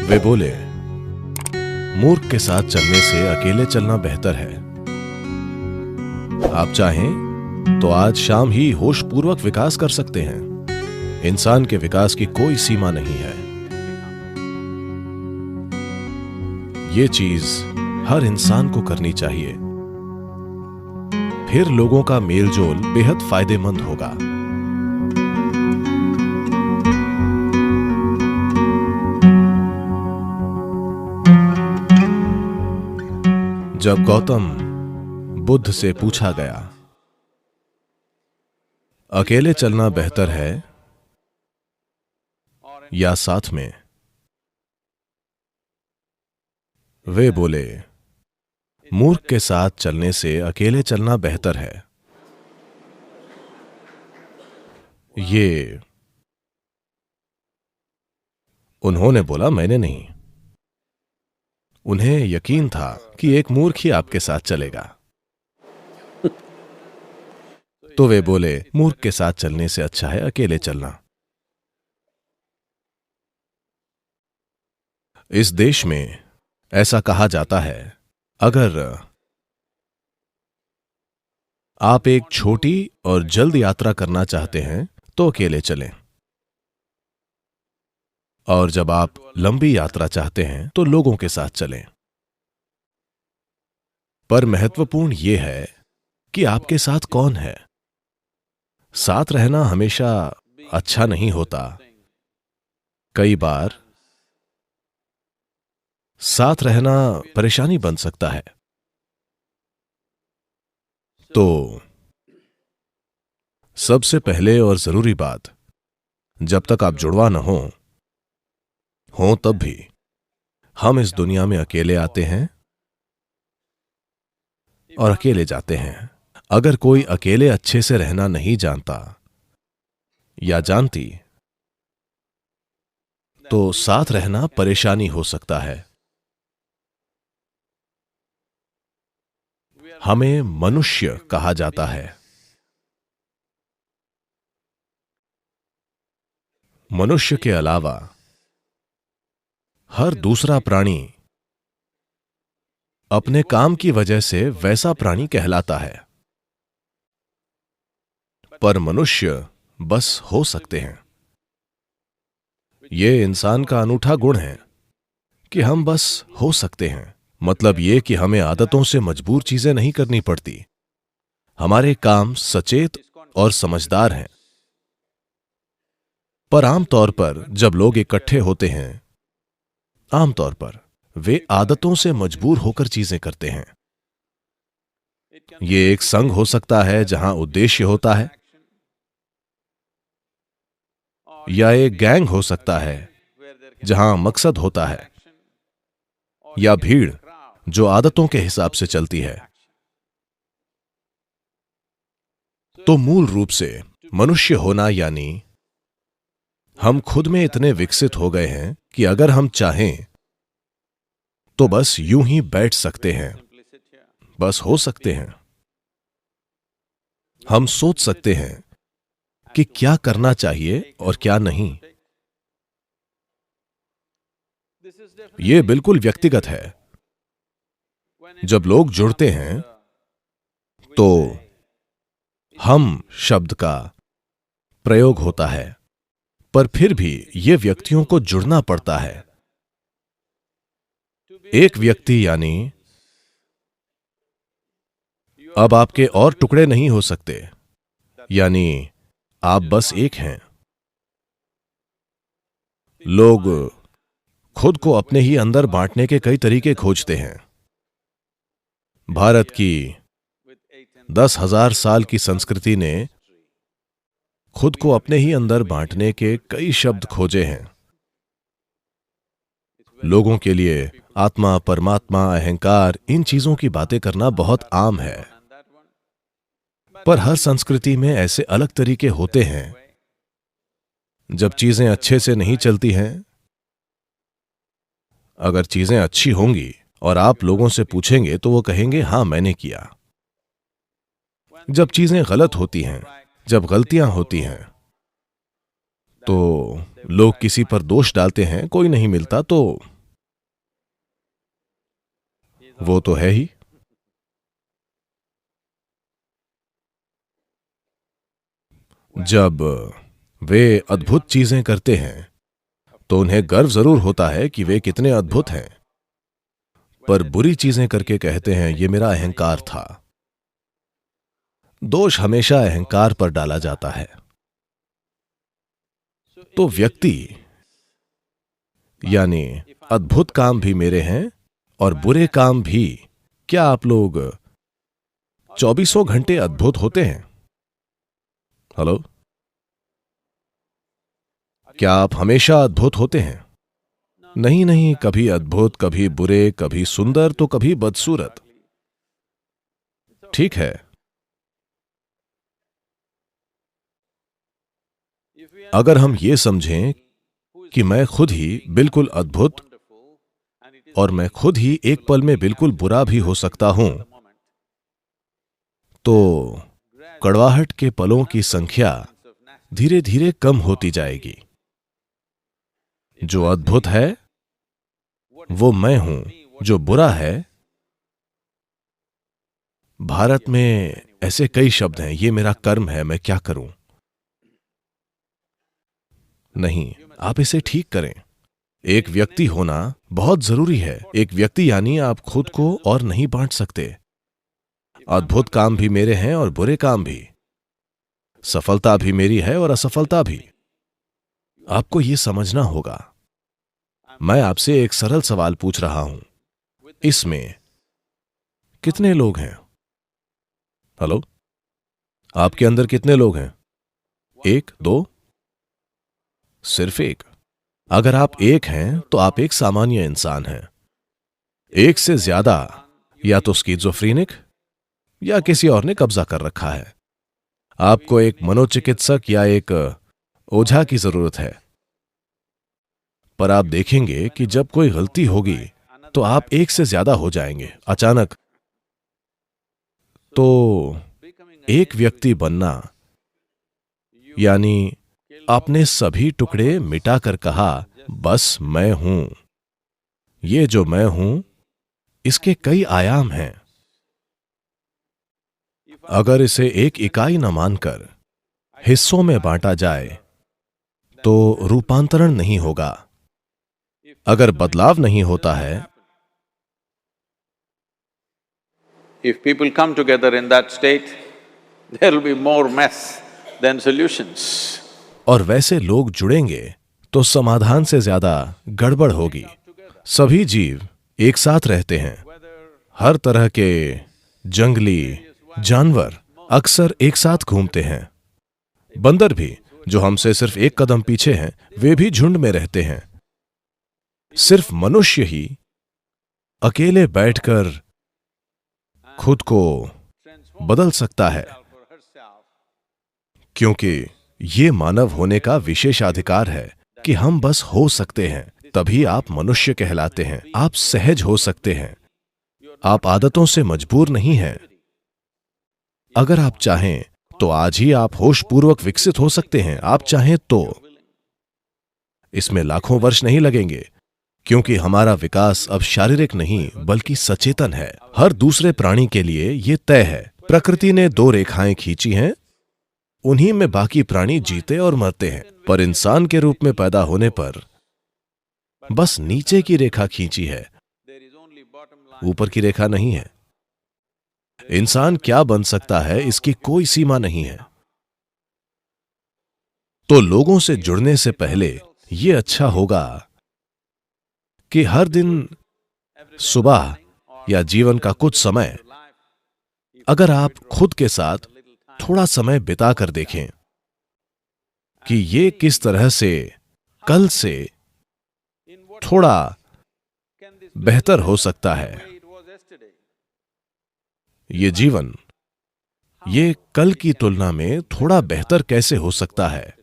वे बोले, मूर्ख के साथ चलने से अकेले चलना बेहतर है। आप चाहें तो आज शाम ही होशपूर्वक विकास कर सकते हैं। इंसान के विकास की कोई सीमा नहीं है। ये चीज हर इंसान को करनी चाहिए, फिर लोगों का मेलजोल बेहद फायदेमंद होगा। जब गौतम बुद्ध से पूछा गया, अकेले चलना बेहतर है या साथ में, वे बोले, मूर्ख के साथ चलने से अकेले चलना बेहतर है। ये उन्होंने बोला, मैंने नहीं। उन्हें यकीन था कि एक मूर्ख ही आपके साथ चलेगा। तो वे बोले, मूर्ख के साथ चलने से अच्छा है अकेले चलना। इस देश में ऐसा कहा जाता है, अगर आप एक छोटी और जल्द यात्रा करना चाहते हैं तो अकेले चलें, और जब आप लंबी यात्रा चाहते हैं तो लोगों के साथ चलें। पर महत्वपूर्ण यह है कि आपके साथ कौन है। साथ रहना हमेशा अच्छा नहीं होता। कई बार साथ रहना परेशानी बन सकता है। तो सबसे पहले और जरूरी बात, जब तक आप जुड़वा न हो तब भी हम इस दुनिया में अकेले आते हैं और अकेले जाते हैं। अगर कोई अकेले अच्छे से रहना नहीं जानता या जानती, तो साथ रहना परेशानी हो सकता है। हमें मनुष्य कहा जाता है। मनुष्य के अलावा हर दूसरा प्राणी अपने काम की वजह से वैसा प्राणी कहलाता है, पर मनुष्य बस हो सकते हैं। यह इंसान का अनूठा गुण है कि हम बस हो सकते हैं। मतलब यह कि हमें आदतों से मजबूर चीजें नहीं करनी पड़ती। हमारे काम सचेत और समझदार हैं। पर आमतौर पर जब लोग इकट्ठे होते हैं, आमतौर पर वे आदतों से मजबूर होकर चीजें करते हैं। यह एक संघ हो सकता है जहां उद्देश्य होता है, या एक गैंग हो सकता है जहां मकसद होता है, या भीड़ जो आदतों के हिसाब से चलती है। तो मूल रूप से मनुष्य होना यानी हम खुद में इतने विकसित हो गए हैं कि अगर हम चाहें तो बस यूं ही बैठ सकते हैं, बस हो सकते हैं। हम सोच सकते हैं कि क्या करना चाहिए और क्या नहीं। यह बिल्कुल व्यक्तिगत है। जब लोग जुड़ते हैं तो हम शब्द का प्रयोग होता है, पर फिर भी यह व्यक्तियों को जुड़ना पड़ता है। एक व्यक्ति यानी अब आपके और टुकड़े नहीं हो सकते, यानी आप बस एक हैं। लोग खुद को अपने ही अंदर बांटने के कई तरीके खोजते हैं। भारत की 10,000 साल की संस्कृति ने खुद को अपने ही अंदर बांटने के कई शब्द खोजे हैं। लोगों के लिए आत्मा, परमात्मा, अहंकार, इन चीजों की बातें करना बहुत आम है। पर हर संस्कृति में ऐसे अलग तरीके होते हैं। जब चीजें अच्छे से नहीं चलती हैं, अगर चीजें अच्छी होंगी और आप लोगों से पूछेंगे तो वो कहेंगे, हां मैंने किया। जब चीजें गलत होती हैं, जब गलतियां होती हैं, तो लोग किसी पर दोष डालते हैं, कोई नहीं मिलता तो वो तो है ही। जब वे अद्भुत चीजें करते हैं तो उन्हें गर्व जरूर होता है कि वे कितने अद्भुत हैं, पर बुरी चीजें करके कहते हैं ये मेरा अहंकार था। दोष हमेशा अहंकार पर डाला जाता है। तो व्यक्ति यानी अद्भुत काम भी मेरे हैं और बुरे काम भी। क्या आप लोग 24 घंटे अद्भुत होते हैं? हेलो, क्या आप हमेशा अद्भुत होते हैं? नहीं नहीं, कभी अद्भुत, कभी बुरे, कभी सुंदर तो कभी बदसूरत। ठीक है, अगर हम ये समझें कि मैं खुद ही बिल्कुल अद्भुत और मैं खुद ही एक पल में बिल्कुल बुरा भी हो सकता हूं, तो कड़वाहट के पलों की संख्या धीरे धीरे कम होती जाएगी। जो अद्भुत है वो मैं हूं, जो बुरा है, भारत में ऐसे कई शब्द हैं, ये मेरा कर्म है, मैं क्या करूं। नहीं, आप इसे ठीक करें। एक व्यक्ति होना बहुत जरूरी है। एक व्यक्ति यानी आप खुद को और नहीं बांट सकते। अद्भुत काम भी मेरे हैं और बुरे काम भी। सफलता भी मेरी है और असफलता भी। आपको यह समझना होगा। मैं आपसे एक सरल सवाल पूछ रहा हूं, इसमें कितने लोग हैं? हेलो, आपके अंदर कितने लोग हैं? एक, दो? सिर्फ एक। अगर आप एक हैं तो आप एक सामान्य इंसान हैं। एक से ज्यादा या तो स्किज़ोफ्रेनिक या किसी और ने कब्जा कर रखा है। आपको एक मनोचिकित्सक या एक ओझा की जरूरत है। पर आप देखेंगे कि जब कोई गलती होगी तो आप एक से ज्यादा हो जाएंगे अचानक। तो एक व्यक्ति बनना यानी आपने सभी टुकड़े मिटाकर कहा बस मैं हूं। ये जो मैं हूं इसके कई आयाम हैं। अगर इसे एक इकाई न मानकर हिस्सों में बांटा जाए तो रूपांतरण नहीं होगा। अगर बदलाव नहीं होता है, If people come together in that state, there will be more mess than solutions. और वैसे लोग जुड़ेंगे तो समाधान से ज्यादा गड़बड़ होगी। सभी जीव एक साथ रहते हैं। हर तरह के जंगली जानवर अक्सर एक साथ घूमते हैं। बंदर भी, जो हमसे सिर्फ एक कदम पीछे हैं, वे भी झुंड में रहते हैं। सिर्फ मनुष्य ही अकेले बैठकर खुद को बदल सकता है, क्योंकि ये मानव होने का विशेषाधिकार है कि हम बस हो सकते हैं। तभी आप मनुष्य कहलाते हैं। आप सहज हो सकते हैं। आप आदतों से मजबूर नहीं हैं। अगर आप चाहें तो आज ही आप होशपूर्वक विकसित हो सकते हैं। आप चाहें तो इसमें लाखों वर्ष नहीं लगेंगे, क्योंकि हमारा विकास अब शारीरिक नहीं बल्कि सचेतन है। हर दूसरे प्राणी के लिए यह तय है। प्रकृति ने दो रेखाएं खींची हैं, उन्हीं में बाकी प्राणी जीते और मरते हैं। पर इंसान के रूप में पैदा होने पर बस नीचे की रेखा खींची है, ऊपर की रेखा नहीं है। इंसान क्या बन सकता है इसकी कोई सीमा नहीं है। तो लोगों से जुड़ने से पहले यह अच्छा होगा कि हर दिन सुबह या जीवन का कुछ समय अगर आप खुद के साथ थोड़ा समय बिता कर देखें कि ये किस तरह से कल से थोड़ा बेहतर हो सकता है। ये जीवन ये कल की तुलना में थोड़ा बेहतर कैसे हो सकता है।